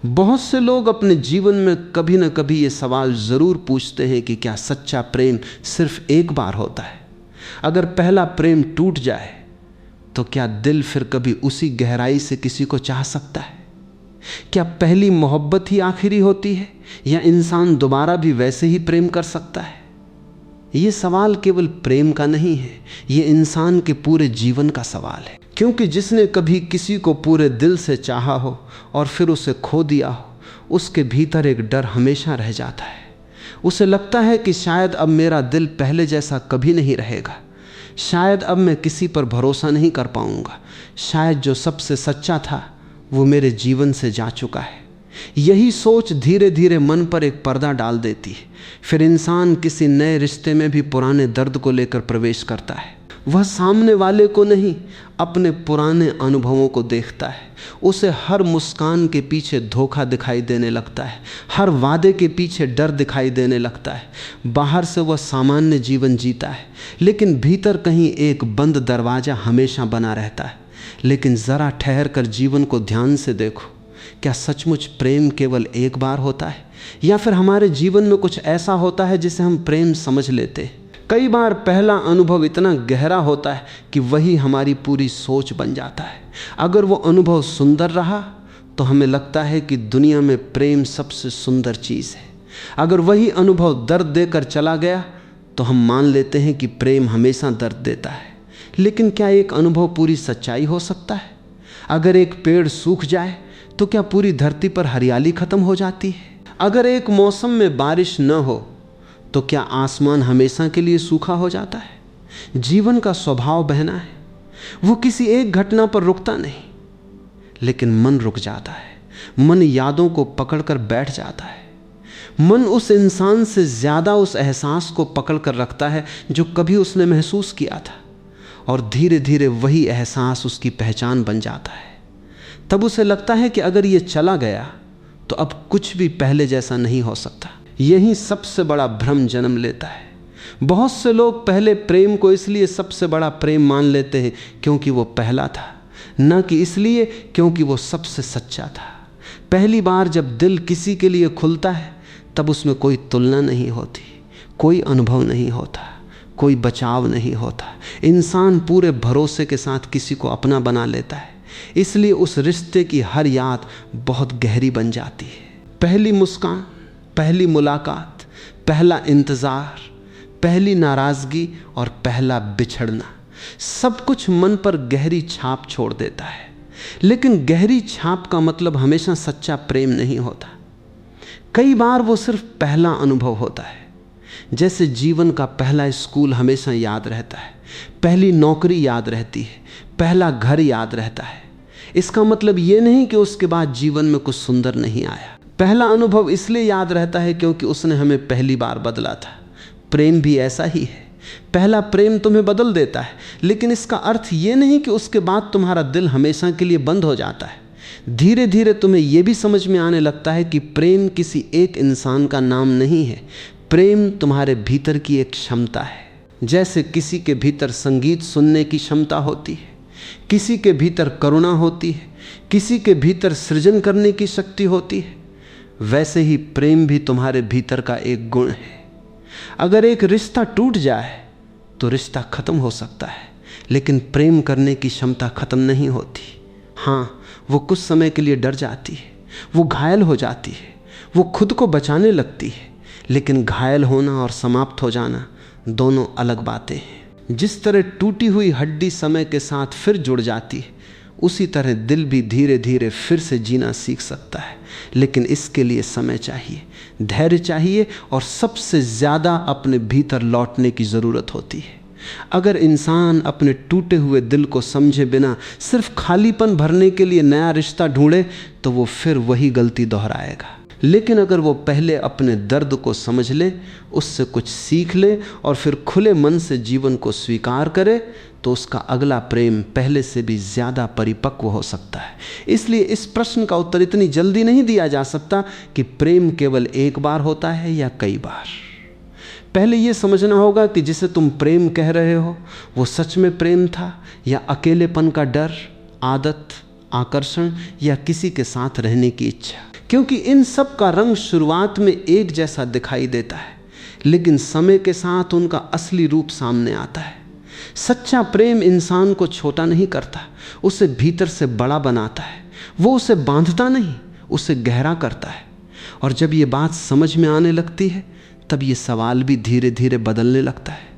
बहुत से लोग अपने जीवन में कभी ना कभी ये सवाल ज़रूर पूछते हैं कि क्या सच्चा प्रेम सिर्फ एक बार होता है? अगर पहला प्रेम टूट जाए तो क्या दिल फिर कभी उसी गहराई से किसी को चाह सकता है? क्या पहली मोहब्बत ही आखिरी होती है, या इंसान दोबारा भी वैसे ही प्रेम कर सकता है? ये सवाल केवल प्रेम का नहीं है, ये इंसान के पूरे जीवन का सवाल है। क्योंकि जिसने कभी किसी को पूरे दिल से चाहा हो और फिर उसे खो दिया हो, उसके भीतर एक डर हमेशा रह जाता है। उसे लगता है कि शायद अब मेरा दिल पहले जैसा कभी नहीं रहेगा, शायद अब मैं किसी पर भरोसा नहीं कर पाऊंगा, शायद जो सबसे सच्चा था वो मेरे जीवन से जा चुका है। यही सोच धीरे धीरे मन पर एक पर्दा डाल देती है। फिर इंसान किसी नए रिश्ते में भी पुराने दर्द को लेकर प्रवेश करता है। वह सामने वाले को नहीं, अपने पुराने अनुभवों को देखता है। उसे हर मुस्कान के पीछे धोखा दिखाई देने लगता है, हर वादे के पीछे डर दिखाई देने लगता है। बाहर से वह सामान्य जीवन जीता है, लेकिन भीतर कहीं एक बंद दरवाज़ा हमेशा बना रहता है। लेकिन ज़रा ठहर कर जीवन को ध्यान से देखो, क्या सचमुच प्रेम केवल एक बार होता है, या फिर हमारे जीवन में कुछ ऐसा होता है जिसे हम प्रेम समझ लेते हैं? कई बार पहला अनुभव इतना गहरा होता है कि वही हमारी पूरी सोच बन जाता है। अगर वो अनुभव सुंदर रहा तो हमें लगता है कि दुनिया में प्रेम सबसे सुंदर चीज़ है। अगर वही अनुभव दर्द देकर चला गया तो हम मान लेते हैं कि प्रेम हमेशा दर्द देता है। लेकिन क्या एक अनुभव पूरी सच्चाई हो सकता है? अगर एक पेड़ सूख जाए तो क्या पूरी धरती पर हरियाली खत्म हो जाती है? अगर एक मौसम में बारिश न हो तो क्या आसमान हमेशा के लिए सूखा हो जाता है? जीवन का स्वभाव बहना है, वो किसी एक घटना पर रुकता नहीं, लेकिन मन रुक जाता है। मन यादों को पकड़कर बैठ जाता है। मन उस इंसान से ज़्यादा उस एहसास को पकड़ कर रखता है जो कभी उसने महसूस किया था, और धीरे धीरे वही एहसास उसकी पहचान बन जाता है। तब उसे लगता है कि अगर ये चला गया तो अब कुछ भी पहले जैसा नहीं हो सकता। यही सबसे बड़ा भ्रम जन्म लेता है। बहुत से लोग पहले प्रेम को इसलिए सबसे बड़ा प्रेम मान लेते हैं क्योंकि वो पहला था, न कि इसलिए क्योंकि वो सबसे सच्चा था। पहली बार जब दिल किसी के लिए खुलता है तब उसमें कोई तुलना नहीं होती, कोई अनुभव नहीं होता, कोई बचाव नहीं होता। इंसान पूरे भरोसे के साथ किसी को अपना बना लेता है, इसलिए उस रिश्ते की हर याद बहुत गहरी बन जाती है। पहली मुस्कान, पहली मुलाकात, पहला इंतज़ार, पहली नाराज़गी और पहला बिछड़ना, सब कुछ मन पर गहरी छाप छोड़ देता है। लेकिन गहरी छाप का मतलब हमेशा सच्चा प्रेम नहीं होता। कई बार वो सिर्फ पहला अनुभव होता है। जैसे जीवन का पहला स्कूल हमेशा याद रहता है, पहली नौकरी याद रहती है, पहला घर याद रहता है। इसका मतलब ये नहीं कि उसके बाद जीवन में कुछ सुंदर नहीं आया। पहला अनुभव इसलिए याद रहता है क्योंकि उसने हमें पहली बार बदला था। प्रेम भी ऐसा ही है। पहला प्रेम तुम्हें बदल देता है, लेकिन इसका अर्थ ये नहीं कि उसके बाद तुम्हारा दिल हमेशा के लिए बंद हो जाता है। धीरे धीरे तुम्हें यह भी समझ में आने लगता है कि प्रेम किसी एक इंसान का नाम नहीं है। प्रेम तुम्हारे भीतर की एक क्षमता है। जैसे किसी के भीतर संगीत सुनने की क्षमता होती है, किसी के भीतर करुणा होती है, किसी के भीतर सृजन करने की शक्ति होती है, वैसे ही प्रेम भी तुम्हारे भीतर का एक गुण है। अगर एक रिश्ता टूट जाए तो रिश्ता खत्म हो सकता है, लेकिन प्रेम करने की क्षमता खत्म नहीं होती। हाँ, वो कुछ समय के लिए डर जाती है, वो घायल हो जाती है, वो खुद को बचाने लगती है, लेकिन घायल होना और समाप्त हो जाना दोनों अलग बातें हैं। जिस तरह टूटी हुई हड्डी समय के साथ फिर जुड़ जाती है, उसी तरह दिल भी धीरे धीरे फिर से जीना सीख सकता है। लेकिन इसके लिए समय चाहिए, धैर्य चाहिए, और सबसे ज़्यादा अपने भीतर लौटने की ज़रूरत होती है। अगर इंसान अपने टूटे हुए दिल को समझे बिना सिर्फ खालीपन भरने के लिए नया रिश्ता ढूंढे तो वो फिर वही गलती दोहराएगा। लेकिन अगर वो पहले अपने दर्द को समझ ले, उससे कुछ सीख ले और फिर खुले मन से जीवन को स्वीकार करे, तो उसका अगला प्रेम पहले से भी ज़्यादा परिपक्व हो सकता है। इसलिए इस प्रश्न का उत्तर इतनी जल्दी नहीं दिया जा सकता कि प्रेम केवल एक बार होता है या कई बार। पहले ये समझना होगा कि जिसे तुम प्रेम कह रहे हो वो सच में प्रेम था, या अकेलेपन का डर, आदत, आकर्षण, या किसी के साथ रहने की इच्छा। क्योंकि इन सब का रंग शुरुआत में एक जैसा दिखाई देता है, लेकिन समय के साथ उनका असली रूप सामने आता है। सच्चा प्रेम इंसान को छोटा नहीं करता, उसे भीतर से बड़ा बनाता है। वो उसे बांधता नहीं, उसे गहरा करता है। और जब ये बात समझ में आने लगती है, तब ये सवाल भी धीरे धीरे बदलने लगता है।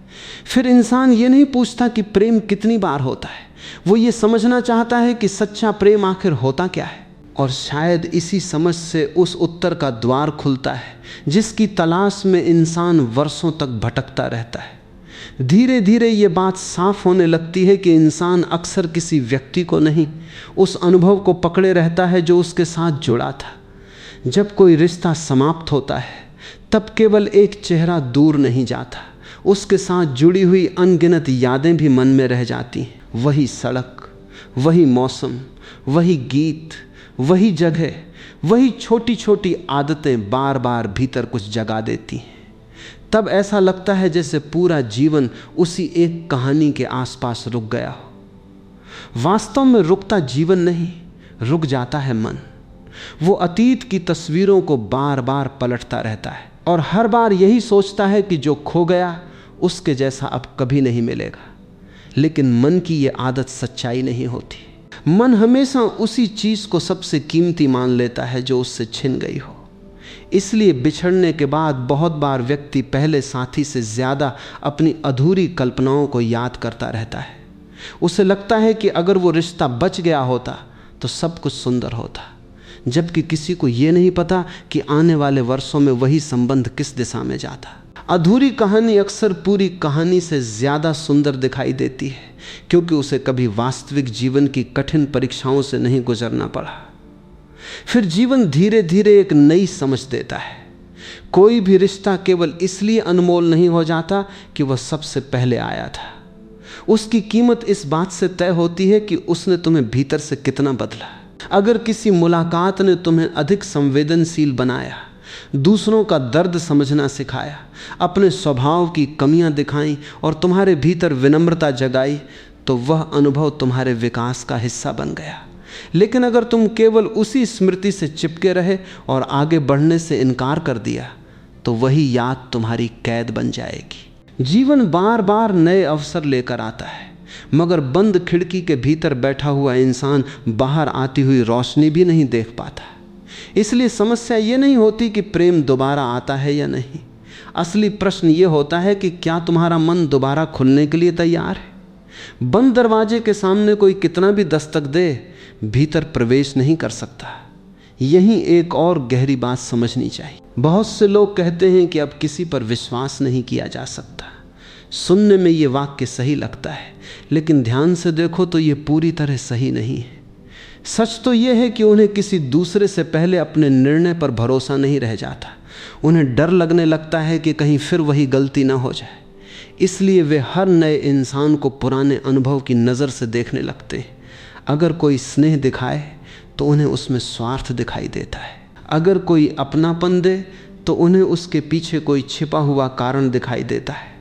फिर इंसान ये नहीं पूछता कि प्रेम कितनी बार होता है, वो ये समझना चाहता है कि सच्चा प्रेम आखिर होता क्या है। और शायद इसी समझ से उस उत्तर का द्वार खुलता है जिसकी तलाश में इंसान वर्षों तक भटकता रहता है। धीरे धीरे ये बात साफ होने लगती है कि इंसान अक्सर किसी व्यक्ति को नहीं, उस अनुभव को पकड़े रहता है जो उसके साथ जुड़ा था। जब कोई रिश्ता समाप्त होता है, तब केवल एक चेहरा दूर नहीं जाता, उसके साथ जुड़ी हुई अनगिनत यादें भी मन में रह जाती हैं। वही सड़क, वही मौसम, वही गीत, वही जगह, वही छोटी छोटी आदतें बार बार भीतर कुछ जगा देती हैं। तब ऐसा लगता है जैसे पूरा जीवन उसी एक कहानी के आसपास रुक गया हो। वास्तव में रुकता जीवन नहीं, रुक जाता है मन। वो अतीत की तस्वीरों को बार बार पलटता रहता है और हर बार यही सोचता है कि जो खो गया उसके जैसा अब कभी नहीं मिलेगा। लेकिन मन की ये आदत सच्चाई नहीं होती। मन हमेशा उसी चीज़ को सबसे कीमती मान लेता है जो उससे छिन गई हो। इसलिए बिछड़ने के बाद बहुत बार व्यक्ति पहले साथी से ज़्यादा अपनी अधूरी कल्पनाओं को याद करता रहता है। उसे लगता है कि अगर वो रिश्ता बच गया होता तो सब कुछ सुंदर होता, जबकि किसी को ये नहीं पता कि आने वाले वर्षों में वही संबंध किस दिशा में जाता। अधूरी कहानी अक्सर पूरी कहानी से ज़्यादा सुंदर दिखाई देती है, क्योंकि उसे कभी वास्तविक जीवन की कठिन परीक्षाओं से नहीं गुजरना पड़ा। फिर जीवन धीरे धीरे एक नई समझ देता है। कोई भी रिश्ता केवल इसलिए अनमोल नहीं हो जाता कि वह सबसे पहले आया था। उसकी कीमत इस बात से तय होती है कि उसने तुम्हें भीतर से कितना बदला। अगर किसी मुलाकात ने तुम्हें अधिक संवेदनशील बनाया, दूसरों का दर्द समझना सिखाया, अपने स्वभाव की कमियां दिखाई और तुम्हारे भीतर विनम्रता जगाई, तो वह अनुभव तुम्हारे विकास का हिस्सा बन गया। लेकिन अगर तुम केवल उसी स्मृति से चिपके रहे और आगे बढ़ने से इनकार कर दिया, तो वही याद तुम्हारी कैद बन जाएगी। जीवन बार बार नए अवसर लेकर आता है, मगर बंद खिड़की के भीतर बैठा हुआ इंसान बाहर आती हुई रोशनी भी नहीं देख पाता। इसलिए समस्या ये नहीं होती कि प्रेम दोबारा आता है या नहीं। असली प्रश्न ये होता है कि क्या तुम्हारा मन दोबारा खुलने के लिए तैयार है। बंद दरवाजे के सामने कोई कितना भी दस्तक दे, भीतर प्रवेश नहीं कर सकता। यही एक और गहरी बात समझनी चाहिए। बहुत से लोग कहते हैं कि अब किसी पर विश्वास नहीं किया जा सकता। सुनने में ये वाक्य सही लगता है, लेकिन ध्यान से देखो तो ये पूरी तरह सही नहीं है। सच तो यह है कि उन्हें किसी दूसरे से पहले अपने निर्णय पर भरोसा नहीं रह जाता। उन्हें डर लगने लगता है कि कहीं फिर वही गलती ना हो जाए। इसलिए वे हर नए इंसान को पुराने अनुभव की नज़र से देखने लगते हैं। अगर कोई स्नेह दिखाए तो उन्हें उसमें स्वार्थ दिखाई देता है। अगर कोई अपनापन दे तो उन्हें उसके पीछे कोई छिपा हुआ कारण दिखाई देता है।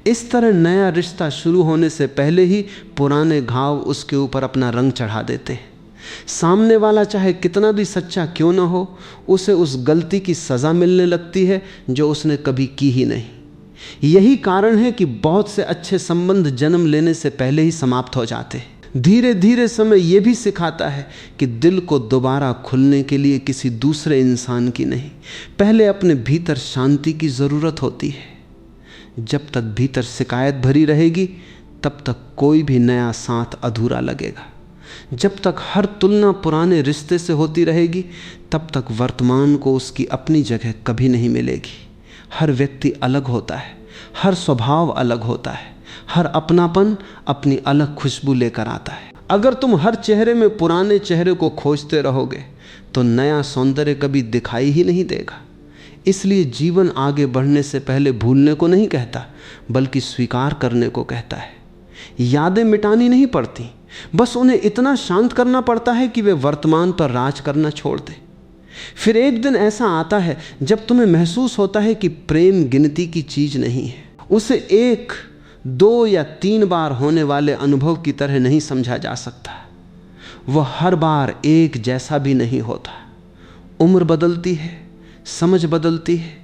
इस तरह नया रिश्ता शुरू होने से पहले ही पुराने घाव उसके ऊपर अपना रंग चढ़ा देते हैं। सामने वाला चाहे कितना भी सच्चा क्यों ना हो, उसे उस गलती की सज़ा मिलने लगती है जो उसने कभी की ही नहीं। यही कारण है कि बहुत से अच्छे संबंध जन्म लेने से पहले ही समाप्त हो जाते हैं। धीरे धीरे समय यह भी सिखाता है कि दिल को दोबारा खुलने के लिए किसी दूसरे इंसान की नहीं, पहले अपने भीतर शांति की ज़रूरत होती है। जब तक भीतर शिकायत भरी रहेगी, तब तक कोई भी नया साथ अधूरा लगेगा। जब तक हर तुलना पुराने रिश्ते से होती रहेगी, तब तक वर्तमान को उसकी अपनी जगह कभी नहीं मिलेगी। हर व्यक्ति अलग होता है, हर स्वभाव अलग होता है, हर अपनापन अपनी अलग खुशबू लेकर आता है। अगर तुम हर चेहरे में पुराने चेहरे को खोजते रहोगे तो नया सौंदर्य कभी दिखाई ही नहीं देगा। इसलिए जीवन आगे बढ़ने से पहले भूलने को नहीं कहता, बल्कि स्वीकार करने को कहता है। यादें मिटानी नहीं पड़ती, बस उन्हें इतना शांत करना पड़ता है कि वे वर्तमान पर राज करना छोड़ दें। फिर एक दिन ऐसा आता है जब तुम्हें महसूस होता है कि प्रेम गिनती की चीज़ नहीं है। उसे 1, 2 या 3 बार होने वाले अनुभव की तरह नहीं समझा जा सकता। वह हर बार एक जैसा भी नहीं होता। उम्र बदलती है, समझ बदलती है,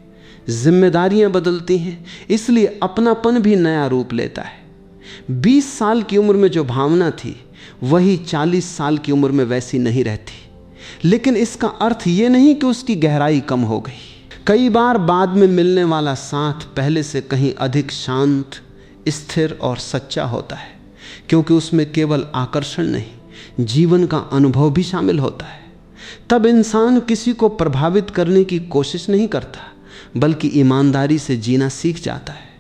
जिम्मेदारियां बदलती हैं, इसलिए अपनापन भी नया रूप लेता है। 20 साल की उम्र में जो भावना थी वही 40 साल की उम्र में वैसी नहीं रहती। लेकिन इसका अर्थ ये नहीं कि उसकी गहराई कम हो गई। कई बार बाद में मिलने वाला साथ पहले से कहीं अधिक शांत, स्थिर और सच्चा होता है, क्योंकि उसमें केवल आकर्षण नहीं, जीवन का अनुभव भी शामिल होता है। तब इंसान किसी को प्रभावित करने की कोशिश नहीं करता, बल्कि ईमानदारी से जीना सीख जाता है।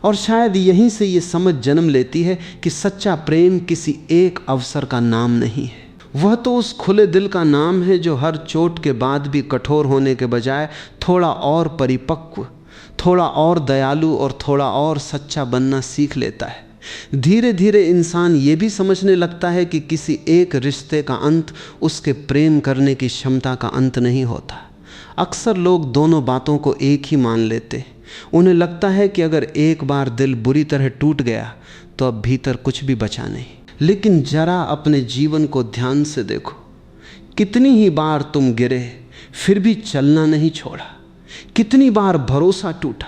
और शायद यहीं से ये समझ जन्म लेती है कि सच्चा प्रेम किसी एक अवसर का नाम नहीं है, वह तो उस खुले दिल का नाम है जो हर चोट के बाद भी कठोर होने के बजाय थोड़ा और परिपक्व, थोड़ा और दयालु और थोड़ा और सच्चा बनना सीख लेता है। धीरे धीरे इंसान ये भी समझने लगता है कि किसी एक रिश्ते का अंत उसके प्रेम करने की क्षमता का अंत नहीं होता। अक्सर लोग दोनों बातों को एक ही मान लेते। उन्हें लगता है कि अगर एक बार दिल बुरी तरह टूट गया तो अब भीतर कुछ भी बचा नहीं। लेकिन जरा अपने जीवन को ध्यान से देखो, कितनी ही बार तुम गिरे फिर भी चलना नहीं छोड़ा, कितनी बार भरोसा टूटा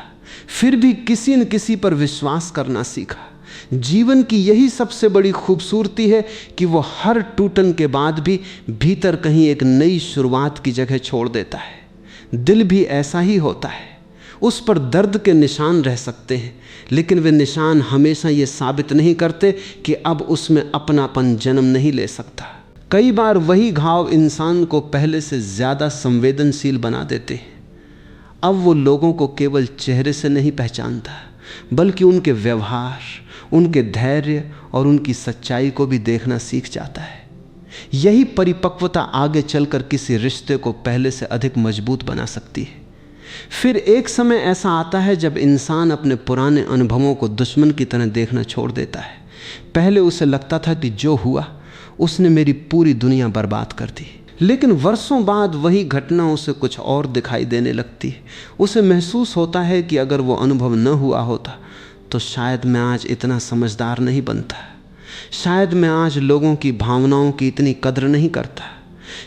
फिर भी किसी न किसी पर विश्वास करना सीखा। जीवन की यही सबसे बड़ी खूबसूरती है कि वो हर टूटन के बाद भी भीतर कहीं एक नई शुरुआत की जगह छोड़ देता है। दिल भी ऐसा ही होता है, उस पर दर्द के निशान रह सकते हैं, लेकिन वे निशान हमेशा ये साबित नहीं करते कि अब उसमें अपनापन जन्म नहीं ले सकता। कई बार वही घाव इंसान को पहले से ज़्यादा संवेदनशील बना देते हैं। अब वो लोगों को केवल चेहरे से नहीं पहचानता, बल्कि उनके व्यवहार, उनके धैर्य और उनकी सच्चाई को भी देखना सीख जाता है। यही परिपक्वता आगे चलकर किसी रिश्ते को पहले से अधिक मजबूत बना सकती है। फिर एक समय ऐसा आता है जब इंसान अपने पुराने अनुभवों को दुश्मन की तरह देखना छोड़ देता है। पहले उसे लगता था कि जो हुआ उसने मेरी पूरी दुनिया बर्बाद कर दी, लेकिन वर्षों बाद वही घटना उसे कुछ और दिखाई देने लगती है। उसे महसूस होता है कि अगर वो अनुभव न हुआ होता तो शायद मैं आज इतना समझदार नहीं बनता, शायद मैं आज लोगों की भावनाओं की इतनी कद्र नहीं करता,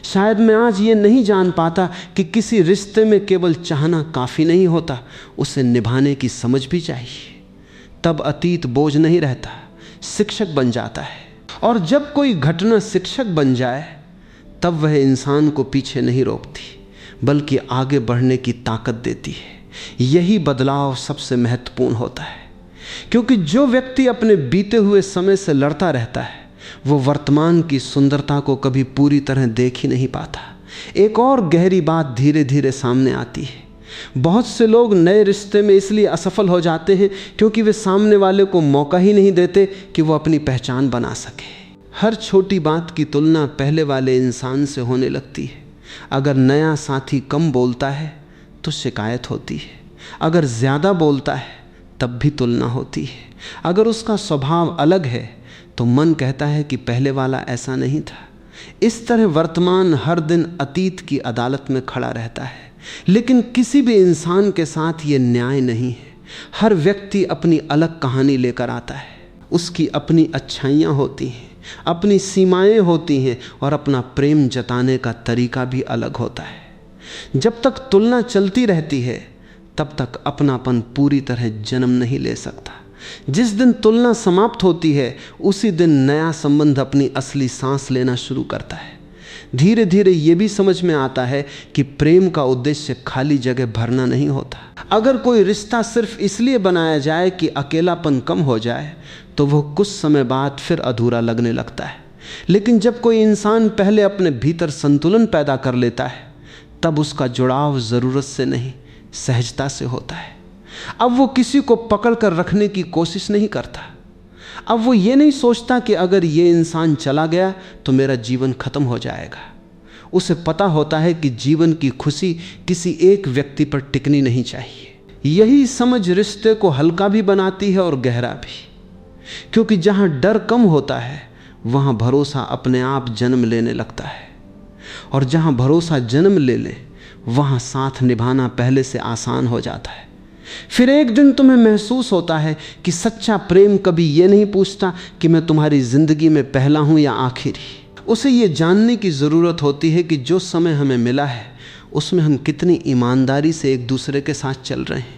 शायद मैं आज ये नहीं जान पाता कि किसी रिश्ते में केवल चाहना काफ़ी नहीं होता, उसे निभाने की समझ भी चाहिए। तब अतीत बोझ नहीं रहता, शिक्षक बन जाता है। और जब कोई घटना शिक्षक बन जाए तब वह इंसान को पीछे नहीं रोकती, बल्कि आगे बढ़ने की ताकत देती है। यही बदलाव सबसे महत्वपूर्ण होता है, क्योंकि जो व्यक्ति अपने बीते हुए समय से लड़ता रहता है वो वर्तमान की सुंदरता को कभी पूरी तरह देख ही नहीं पाता। एक और गहरी बात धीरे धीरे सामने आती है। बहुत से लोग नए रिश्ते में इसलिए असफल हो जाते हैं क्योंकि वे सामने वाले को मौका ही नहीं देते कि वो अपनी पहचान बना सके। हर छोटी बात की तुलना पहले वाले इंसान से होने लगती है। अगर नया साथी कम बोलता है तो शिकायत होती है, अगर ज़्यादा बोलता है तब भी तुलना होती है। अगर उसका स्वभाव अलग है तो मन कहता है कि पहले वाला ऐसा नहीं था। इस तरह वर्तमान हर दिन अतीत की अदालत में खड़ा रहता है। लेकिन किसी भी इंसान के साथ ये न्याय नहीं है। हर व्यक्ति अपनी अलग कहानी लेकर आता है। उसकी अपनी अच्छाइयाँ होती हैं, अपनी सीमाएं होती हैं और अपना प्रेम जताने का तरीका भी अलग होता है। जब तक तुलना चलती रहती है तब तक अपनापन पूरी तरह जन्म नहीं ले सकता। जिस दिन तुलना समाप्त होती है उसी दिन नया संबंध अपनी असली सांस लेना शुरू करता है। धीरे धीरे ये भी समझ में आता है कि प्रेम का उद्देश्य खाली जगह भरना नहीं होता। अगर कोई रिश्ता सिर्फ इसलिए बनाया जाए कि अकेलापन कम हो जाए तो वह कुछ समय बाद फिर अधूरा लगने लगता है। लेकिन जब कोई इंसान पहले अपने भीतर संतुलन पैदा कर लेता है तब उसका जुड़ाव ज़रूरत से नहीं, सहजता से होता है। अब वो किसी को पकड़ कर रखने की कोशिश नहीं करता। अब वो ये नहीं सोचता कि अगर ये इंसान चला गया तो मेरा जीवन खत्म हो जाएगा। उसे पता होता है कि जीवन की खुशी किसी एक व्यक्ति पर टिकनी नहीं चाहिए। यही समझ रिश्ते को हल्का भी बनाती है और गहरा भी, क्योंकि जहाँ डर कम होता है वहाँ भरोसा अपने आप जन्म लेने लगता है, और जहाँ भरोसा जन्म ले ले वहाँ साथ निभाना पहले से आसान हो जाता है। फिर एक दिन तुम्हें महसूस होता है कि सच्चा प्रेम कभी ये नहीं पूछता कि मैं तुम्हारी ज़िंदगी में पहला हूँ या आखिरी। उसे ये जानने की ज़रूरत होती है कि जो समय हमें मिला है उसमें हम कितनी ईमानदारी से एक दूसरे के साथ चल रहे हैं।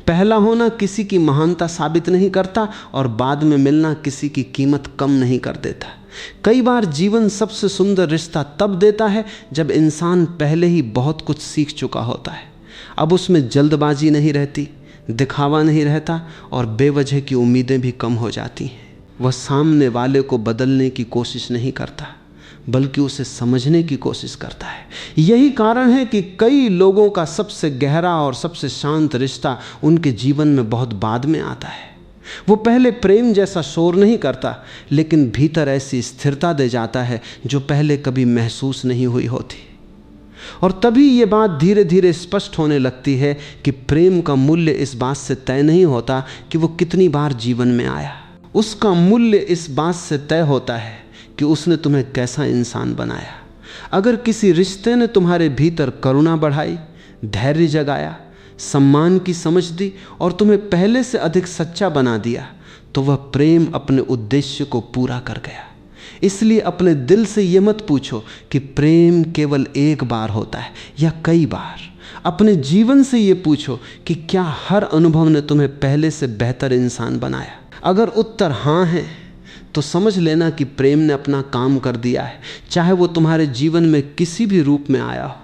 पहला होना किसी की महानता साबित नहीं करता और बाद में मिलना किसी की कीमत कम नहीं कर देता। कई बार जीवन सबसे सुंदर रिश्ता तब देता है जब इंसान पहले ही बहुत कुछ सीख चुका होता है। अब उसमें जल्दबाजी नहीं रहती, दिखावा नहीं रहता और बेवजह की उम्मीदें भी कम हो जाती हैं। वह सामने वाले को बदलने की कोशिश नहीं करता, बल्कि उसे समझने की कोशिश करता है। यही कारण है कि कई लोगों का सबसे गहरा और सबसे शांत रिश्ता उनके जीवन में बहुत बाद में आता है। वो पहले प्रेम जैसा शोर नहीं करता, लेकिन भीतर ऐसी स्थिरता दे जाता है जो पहले कभी महसूस नहीं हुई होती। और तभी ये बात धीरे धीरे स्पष्ट होने लगती है कि प्रेम का मूल्य इस बात से तय नहीं होता कि वो कितनी बार जीवन में आया। उसका मूल्य इस बात से तय होता है कि उसने तुम्हें कैसा इंसान बनाया। अगर किसी रिश्ते ने तुम्हारे भीतर करुणा बढ़ाई, धैर्य जगाया, सम्मान की समझ दी और तुम्हें पहले से अधिक सच्चा बना दिया, तो वह प्रेम अपने उद्देश्य को पूरा कर गया। इसलिए अपने दिल से ये मत पूछो कि प्रेम केवल एक बार होता है या कई बार। अपने जीवन से ये पूछो कि क्या हर अनुभव ने तुम्हें पहले से बेहतर इंसान बनाया। अगर उत्तर हाँ है तो समझ लेना कि प्रेम ने अपना काम कर दिया है, चाहे वो तुम्हारे जीवन में किसी भी रूप में आया हो।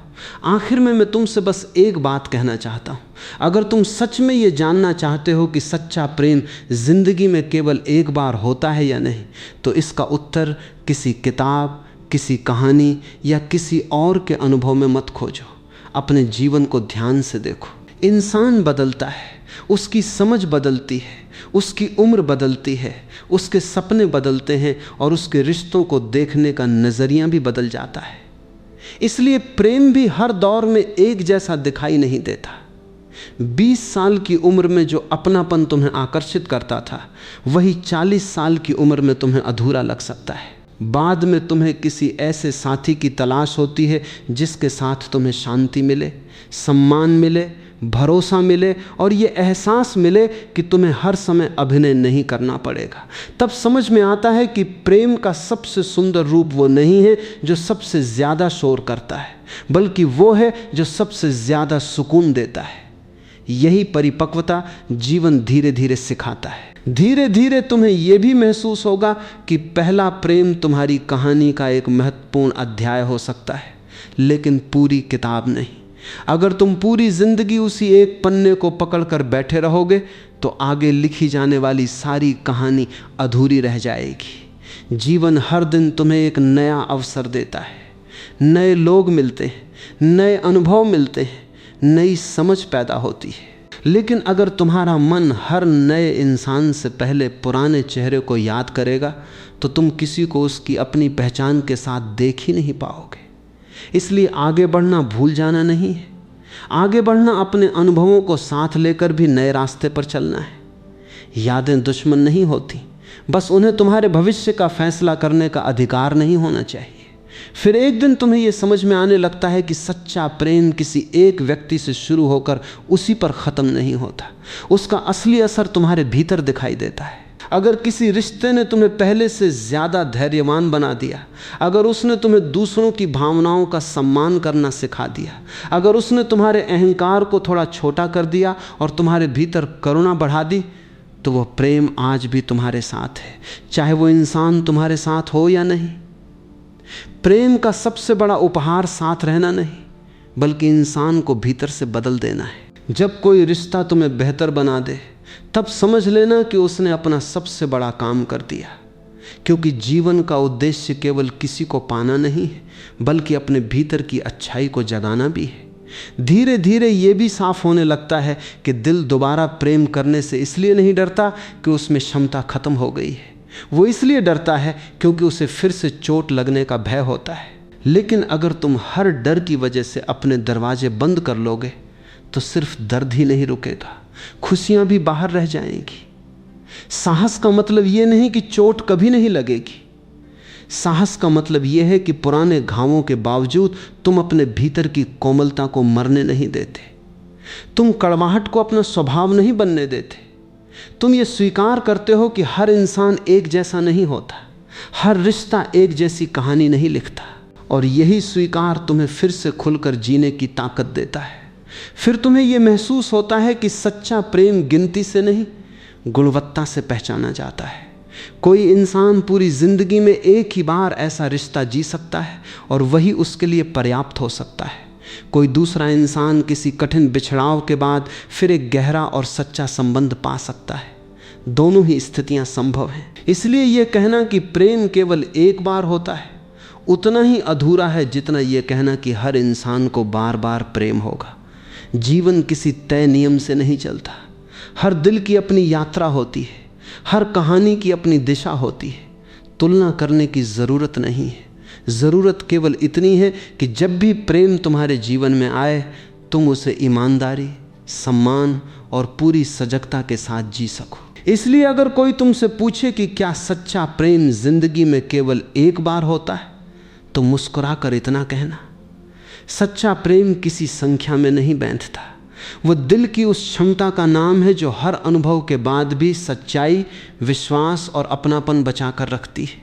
आखिर में मैं तुमसे बस एक बात कहना चाहता हूँ। अगर तुम सच में ये जानना चाहते हो कि सच्चा प्रेम जिंदगी में केवल एक बार होता है या नहीं, तो इसका उत्तर किसी किताब, किसी कहानी या किसी और के अनुभव में मत खोजो। अपने जीवन को ध्यान से देखो। इंसान बदलता है, उसकी समझ बदलती है, उसकी उम्र बदलती है, उसके सपने बदलते हैं और उसके रिश्तों को देखने का नज़रिया भी बदल जाता है। इसलिए प्रेम भी हर दौर में एक जैसा दिखाई नहीं देता। 20 साल की उम्र में जो अपनापन तुम्हें आकर्षित करता था, वही 40 साल की उम्र में तुम्हें अधूरा लग सकता है। बाद में तुम्हें किसी ऐसे साथी की तलाश होती है जिसके साथ तुम्हें शांति मिले, सम्मान मिले, भरोसा मिले और ये एहसास मिले कि तुम्हें हर समय अभिनय नहीं करना पड़ेगा। तब समझ में आता है कि प्रेम का सबसे सुंदर रूप वो नहीं है जो सबसे ज़्यादा शोर करता है, बल्कि वो है जो सबसे ज़्यादा सुकून देता है। यही परिपक्वता जीवन धीरे धीरे सिखाता है। धीरे धीरे तुम्हें यह भी महसूस होगा कि पहला प्रेम तुम्हारी कहानी का एक महत्वपूर्ण अध्याय हो सकता है, लेकिन पूरी किताब नहीं। अगर तुम पूरी जिंदगी उसी एक पन्ने को पकड़कर बैठे रहोगे तो आगे लिखी जाने वाली सारी कहानी अधूरी रह जाएगी। जीवन हर दिन तुम्हें एक नया अवसर देता है, नए लोग मिलते हैं, नए अनुभव मिलते हैं, नई समझ पैदा होती है। लेकिन अगर तुम्हारा मन हर नए इंसान से पहले पुराने चेहरे को याद करेगा तो तुम किसी को उसकी अपनी पहचान के साथ देख ही नहीं पाओगे। इसलिए आगे बढ़ना भूल जाना नहीं है। आगे बढ़ना अपने अनुभवों को साथ लेकर भी नए रास्ते पर चलना है। यादें दुश्मन नहीं होती, बस उन्हें तुम्हारे भविष्य का फैसला करने का अधिकार नहीं होना चाहिए। फिर एक दिन तुम्हें यह समझ में आने लगता है कि सच्चा प्रेम किसी एक व्यक्ति से शुरू होकर उसी पर ख़त्म नहीं होता। उसका असली असर तुम्हारे भीतर दिखाई देता है। अगर किसी रिश्ते ने तुम्हें पहले से ज़्यादा धैर्यवान बना दिया, अगर उसने तुम्हें दूसरों की भावनाओं का सम्मान करना सिखा दिया, अगर उसने तुम्हारे अहंकार को थोड़ा छोटा कर दिया और तुम्हारे भीतर करुणा बढ़ा दी, तो वह प्रेम आज भी तुम्हारे साथ है, चाहे वो इंसान तुम्हारे साथ हो या नहीं। प्रेम का सबसे बड़ा उपहार साथ रहना नहीं, बल्कि इंसान को भीतर से बदल देना है। जब कोई रिश्ता तुम्हें बेहतर बना दे, तब समझ लेना कि उसने अपना सबसे बड़ा काम कर दिया, क्योंकि जीवन का उद्देश्य केवल किसी को पाना नहीं है, बल्कि अपने भीतर की अच्छाई को जगाना भी है। धीरे धीरे ये भी साफ होने लगता है कि दिल दोबारा प्रेम करने से इसलिए नहीं डरता कि उसमें क्षमता खत्म हो गई है, वो इसलिए डरता है क्योंकि उसे फिर से चोट लगने का भय होता है। लेकिन अगर तुम हर डर की वजह से अपने दरवाजे बंद कर लोगे तो सिर्फ दर्द ही नहीं रुकेगा, खुशियां भी बाहर रह जाएंगी। साहस का मतलब यह नहीं कि चोट कभी नहीं लगेगी। साहस का मतलब यह है कि पुराने घावों के बावजूद तुम अपने भीतर की कोमलता को मरने नहीं देते। तुम कड़वाहट को अपना स्वभाव नहीं बनने देते। तुम ये स्वीकार करते हो कि हर इंसान एक जैसा नहीं होता, हर रिश्ता एक जैसी कहानी नहीं लिखता। और यही स्वीकार तुम्हें फिर से खुलकर जीने की ताकत देता है। फिर तुम्हें यह महसूस होता है कि सच्चा प्रेम गिनती से नहीं, गुणवत्ता से पहचाना जाता है। कोई इंसान पूरी जिंदगी में एक ही बार ऐसा रिश्ता जी सकता है और वही उसके लिए पर्याप्त हो सकता है। कोई दूसरा इंसान किसी कठिन बिछड़ाव के बाद फिर एक गहरा और सच्चा संबंध पा सकता है। दोनों ही स्थितियां संभव हैं। इसलिए यह कहना कि प्रेम केवल एक बार होता है उतना ही अधूरा है जितना यह कहना कि हर इंसान को बार बार प्रेम होगा। जीवन किसी तय नियम से नहीं चलता। हर दिल की अपनी यात्रा होती है, हर कहानी की अपनी दिशा होती है। तुलना करने की ज़रूरत नहीं है। ज़रूरत केवल इतनी है कि जब भी प्रेम तुम्हारे जीवन में आए तुम उसे ईमानदारी, सम्मान और पूरी सजगता के साथ जी सको। इसलिए अगर कोई तुमसे पूछे कि क्या सच्चा प्रेम जिंदगी में केवल एक बार होता है, तो मुस्कुरा कर इतना कहना, सच्चा प्रेम किसी संख्या में नहीं बैंधता। वो दिल की उस क्षमता का नाम है जो हर अनुभव के बाद भी सच्चाई, विश्वास और अपनापन बचाकर रखती है।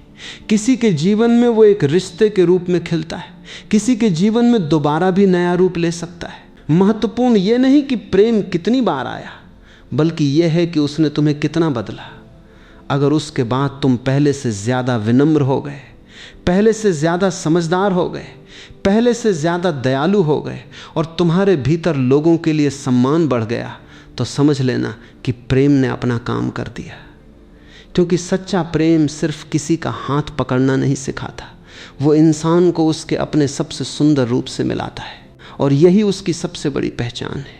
किसी के जीवन में वो एक रिश्ते के रूप में खिलता है, किसी के जीवन में दोबारा भी नया रूप ले सकता है। महत्वपूर्ण ये नहीं कि प्रेम कितनी बार आया, बल्कि यह है कि उसने तुम्हें कितना बदला। अगर उसके बाद तुम पहले से ज़्यादा विनम्र हो गए, पहले से ज़्यादा समझदार हो गए, पहले से ज़्यादा दयालु हो गए और तुम्हारे भीतर लोगों के लिए सम्मान बढ़ गया, तो समझ लेना कि प्रेम ने अपना काम कर दिया। क्योंकि सच्चा प्रेम सिर्फ किसी का हाथ पकड़ना नहीं सिखाता, वो इंसान को उसके अपने सबसे सुंदर रूप से मिलाता है और यही उसकी सबसे बड़ी पहचान है।